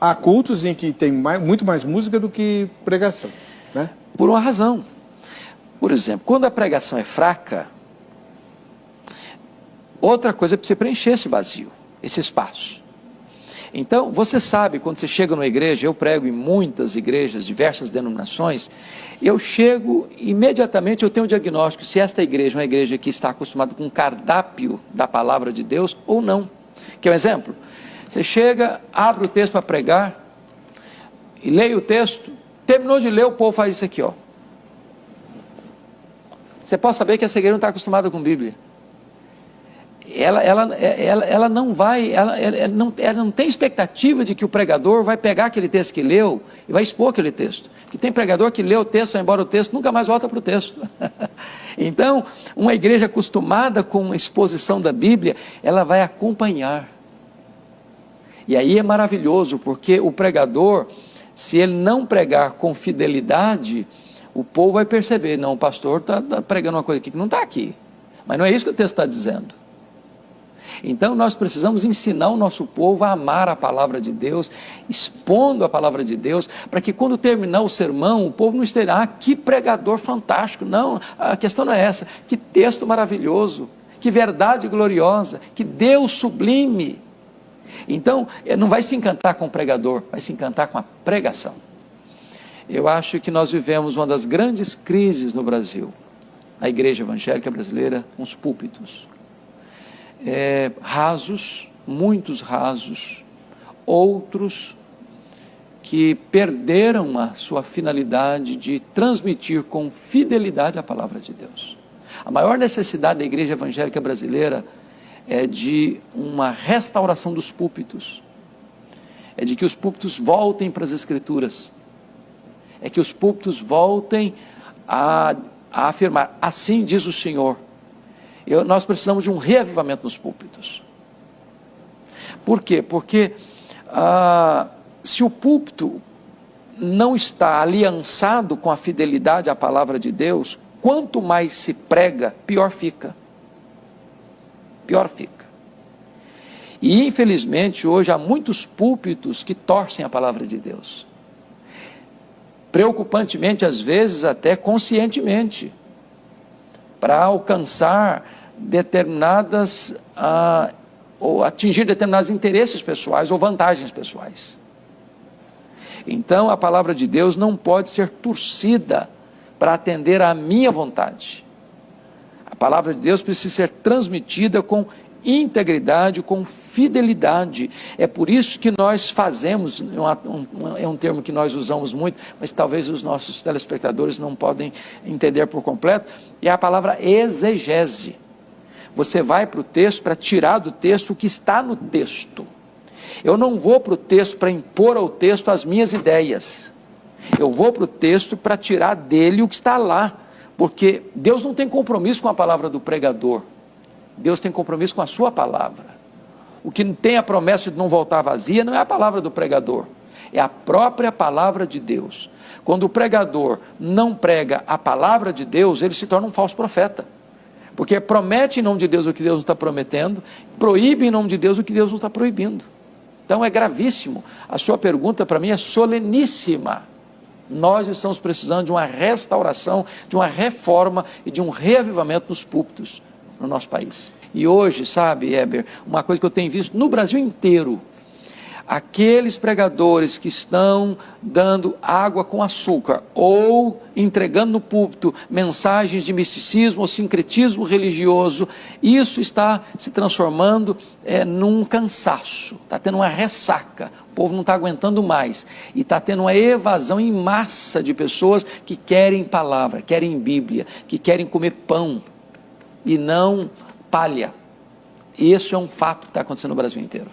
Há cultos em que tem muito mais música do que pregação, né? Por uma razão. Por exemplo, quando a pregação é fraca, outra coisa é para você preencher esse vazio, esse espaço. Então, você sabe, quando você chega numa igreja, eu prego em muitas igrejas, diversas denominações, eu chego, imediatamente eu tenho um diagnóstico se esta igreja é uma igreja que está acostumada com o cardápio da palavra de Deus ou não. Quer um exemplo? Você chega, abre o texto para pregar, e leia o texto, terminou de ler, o povo faz isso aqui, ó. Você pode saber que essa igreja não está acostumada com Bíblia. Ela não vai, ela não tem expectativa de que o pregador vai pegar aquele texto que leu e vai expor aquele texto. Porque tem pregador que lê o texto, vai embora o texto, nunca mais volta para o texto. Então, uma igreja acostumada com a exposição da Bíblia, ela vai acompanhar. E aí é maravilhoso, porque o pregador, se ele não pregar com fidelidade, o povo vai perceber, não, o pastor está pregando uma coisa aqui que não está aqui. Mas não é isso que o texto está dizendo. Então nós precisamos ensinar o nosso povo a amar a palavra de Deus, expondo a palavra de Deus, para que quando terminar o sermão, o povo não esteja, que pregador fantástico. Não, a questão não é essa, que texto maravilhoso, que verdade gloriosa, que Deus sublime. Então, não vai se encantar com o pregador, vai se encantar com a pregação. Eu acho que nós vivemos uma das grandes crises no Brasil, a igreja evangélica brasileira, com os púlpitos. Rasos, muitos rasos, outros que perderam a sua finalidade de transmitir com fidelidade a palavra de Deus. A maior necessidade da igreja evangélica brasileira é de uma restauração dos púlpitos, é de que os púlpitos voltem para as Escrituras, é que os púlpitos voltem a afirmar, assim diz o Senhor. Nós precisamos de um reavivamento nos púlpitos. Por quê? Porque se o púlpito não está aliançado com a fidelidade à palavra de Deus, quanto mais se prega, pior fica. Pior fica. E infelizmente hoje há muitos púlpitos que torcem a palavra de Deus. Preocupantemente, às vezes até conscientemente, para alcançar determinadas, ou atingir determinados interesses pessoais ou vantagens pessoais. Então a palavra de Deus não pode ser torcida para atender à minha vontade. A palavra de Deus precisa ser transmitida com integridade, com fidelidade. É por isso que nós fazemos, é um termo que nós usamos muito, mas talvez os nossos telespectadores não podem entender por completo, é a palavra exegese. Você vai para o texto para tirar do texto o que está no texto. Eu não vou para o texto para impor ao texto as minhas ideias. Eu vou para o texto para tirar dele o que está lá. Porque Deus não tem compromisso com a palavra do pregador. Deus tem compromisso com a sua palavra. O que tem a promessa de não voltar vazia não é a palavra do pregador, é a própria palavra de Deus. Quando o pregador não prega a palavra de Deus, ele se torna um falso profeta. Porque promete em nome de Deus o que Deus não está prometendo, proíbe em nome de Deus o que Deus não está proibindo. Então é gravíssimo. A sua pergunta para mim é soleníssima. Nós estamos precisando de uma restauração, de uma reforma e de um reavivamento nos púlpitos no nosso país. E hoje, sabe, Heber, uma coisa que eu tenho visto no Brasil inteiro, aqueles pregadores que estão dando água com açúcar ou entregando no púlpito mensagens de misticismo ou sincretismo religioso, isso está se transformando num cansaço, está tendo uma ressaca, o povo não está aguentando mais, e está tendo uma evasão em massa de pessoas que querem palavra, querem Bíblia, que querem comer pão e não palha. Isso é um fato que está acontecendo no Brasil inteiro.